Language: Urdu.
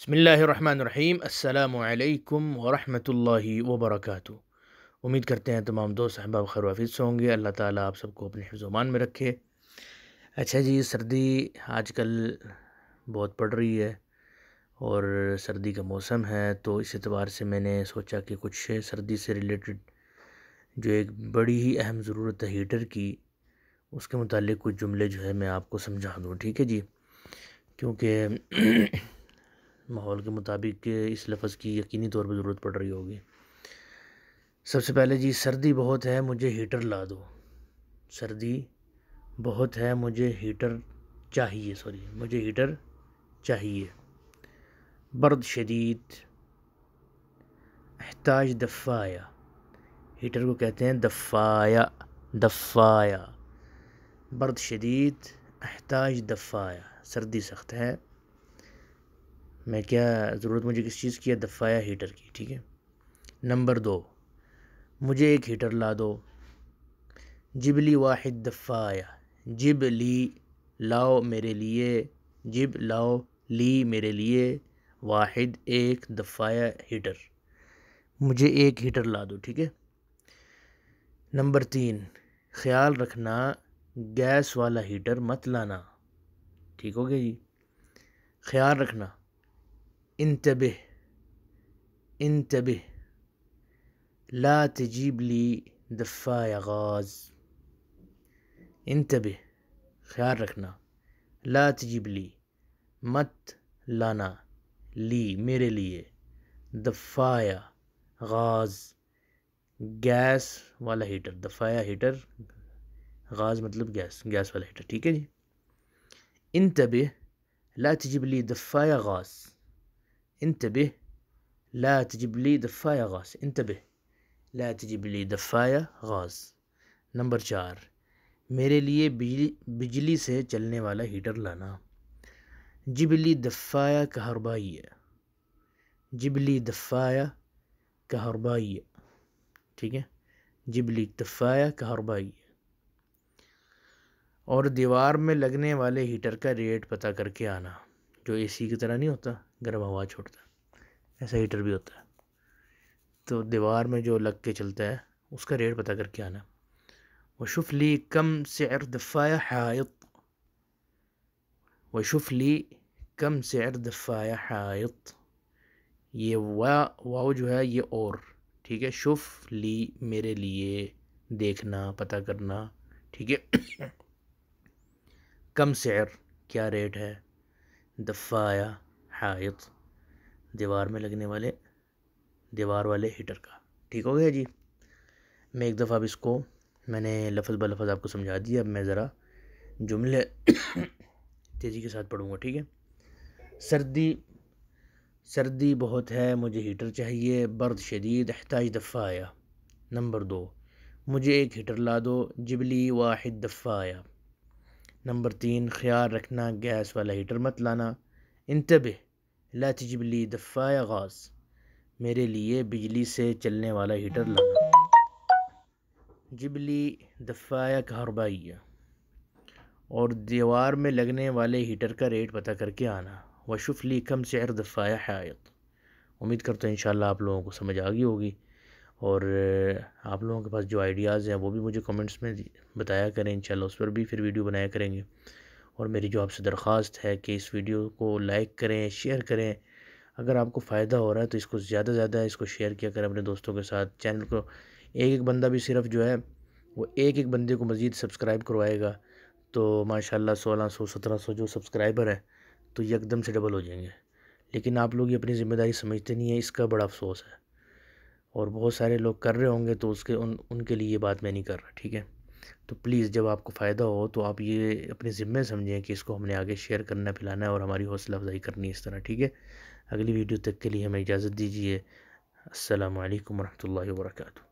بسم اللہ الرحمن الرحیم۔ السلام علیکم ورحمۃ اللہ وبرکاتہ۔ امید کرتے ہیں تمام دوست احباب خیر و عافیت سے ہوں گے۔ اللہ تعالیٰ آپ سب کو اپنے حفظ و امان میں رکھے۔ اچھا جی، سردی آج کل بہت پڑ رہی ہے اور سردی کا موسم ہے، تو اس اعتبار سے میں نے سوچا کہ کچھ سردی سے ریلیٹڈ جو ایک بڑی ہی اہم ضرورت ہے ہیٹر کی، اس کے متعلق کچھ جملے جو ہے میں آپ کو سمجھا دوں، ٹھیک ہے جی؟ کیونکہ ماحول کے مطابق اس لفظ کی یقینی طور پر ضرورت پڑ رہی ہوگی۔ سب سے پہلے جی، سردی بہت ہے مجھے ہیٹر لا دو۔ سردی بہت ہے مجھے ہیٹر چاہیے، مجھے ہیٹر چاہیے۔ برد شدید، احتاج دفایا۔ ہیٹر کو کہتے ہیں دفایا، دفایا۔ برد شدید، احتاج دفایا، سردی سخت ہے، میں کیا ضرورت مجھے کس چیز کی ہے؟ دفایا، ہیٹر کی، ٹھیک ہے۔ نمبر 2، مجھے ایک ہیٹر لا دو۔ جب لی واحد دفایا، جب لی لاؤ میرے لیے، جب لاؤ لی میرے لیے، واحد ایک، دفایا ہیٹر، مجھے ایک ہیٹر لا دو، ٹھیک ہے۔ نمبر 3، خیال رکھنا گیس والا ہیٹر مت لانا، ٹھیک ہو گیا جی؟ خیال رکھنا، انتبہ، انتبہ، لا تجیب لی دفایا غاز، انتبہ، خیال رکھنا، لا تجیب لی، مت لانا، لی میرے لیے، دفایا غاز، گیس والا ہیٹر، دفایا ہیٹر، غاز مطلب گیس، گیس والا ہیٹر، ٹھیک ہے جی؟ انتبہ لا تجیب لی دفایا غاز، انتبہ لا تجیب لی دفایا غاز، انتبہ لا تجیب لی دفایا غاز۔ نمبر 4، میرے لیے بجلی سے چلنے والا ہیٹر لانا۔ جب لی دفایا کہربائیہ، جب لی دفایا کہربائیہ، ٹھیک ہے، جب لی دفایا کہربائیہ۔ اور دیوار میں لگنے والے ہیٹر کا ریٹ پتہ کر کے آنا، جو اے سی کی طرح نہیں ہوتا گرم ہوا چھوڑتا، ایسا ہیٹر بھی ہوتا ہے، تو دیوار میں جو لگ کے چلتا ہے اس کا ریٹ پتہ کر کے آنا۔ وشوف لی کم سعر دفایا حائط، وشوف لی کم سعر دفایا حائط، یہ واو جو ہے یہ اور، ٹھیک ہے، شوف لی میرے لیے، دیکھنا، پتہ کرنا، ٹھیک ہے۔ کم سعر کیا ریٹ ہے، دفایا حائط دیوار میں لگنے والے، دیوار والے ہیٹر کا، ٹھیک ہو گیا جی؟ میں ایک دفعہ اب اس کو میں نے لفظ بلفظ آپ کو سمجھا دیا، اب میں ذرا جملے تیزی کے ساتھ پڑھوں گا، ٹھیک ہے۔ سردی، سردی بہت ہے مجھے ہیٹر چاہیے، برد شدید، احتاج دفایا۔ نمبر 2، مجھے ایک ہیٹر لا دو، جب لی واحد دفایا۔ نمبر 3، خیال رکھنا گیس والا ہیٹر مت لانا۔ انتبہ لا تجب لی دفایا غاز، میرے لیے بجلی سے چلنے والا ہیٹر لانا۔ جب لی دفایا کہربائیہ، اور دیوار میں لگنے والے ہیٹر کا ریٹ پتہ کر کے آنا۔ وشوف لی کم سعر دفایا حائط۔ امید کرتا ہوں انشاءاللہ آپ لوگوں کو سمجھ آ گئی ہوگی، اور آپ لوگوں کے پاس جو آئیڈیاز ہیں وہ بھی مجھے کمنٹس میں بتایا کریں، انشاءاللہ اس پر بھی پھر ویڈیو بنایا کریں گے۔ اور میری جو آپ سے درخواست ہے کہ اس ویڈیو کو لائک کریں، شیئر کریں، اگر آپ کو فائدہ ہو رہا ہے تو اس کو زیادہ زیادہ اس کو شیئر کیا کریں اپنے دوستوں کے ساتھ۔ چینل کو ایک ایک بندہ بھی صرف جو ہے وہ ایک ایک بندے کو مزید سبسکرائب کروائے گا تو ماشاءاللہ 1600 1700 جو سبسکرائبر ہیں تو یکدم سے ڈبل ہو جائیں گے۔ لیکن آپ لوگ یہ اپنی ذمہ داری سمجھتے نہیں ہیں، اس کا بڑا افسوس ہے، اور بہت سارے لوگ کر رہے ہوں گے تو ان کے لیے یہ بات میں نہیں کر رہا، ٹھیک ہے؟ تو پلیز جب آپ کو فائدہ ہو تو آپ یہ اپنے ذمے سمجھیں کہ اس کو ہم نے آگے شیئر کرنا، پھیلانا ہے، اور ہماری حوصلہ افزائی کرنی ہے اس طرح، ٹھیک ہے؟ اگلی ویڈیو تک کے لیے ہمیں اجازت دیجیے۔ السلام علیکم ورحمۃ اللہ وبرکاتہ۔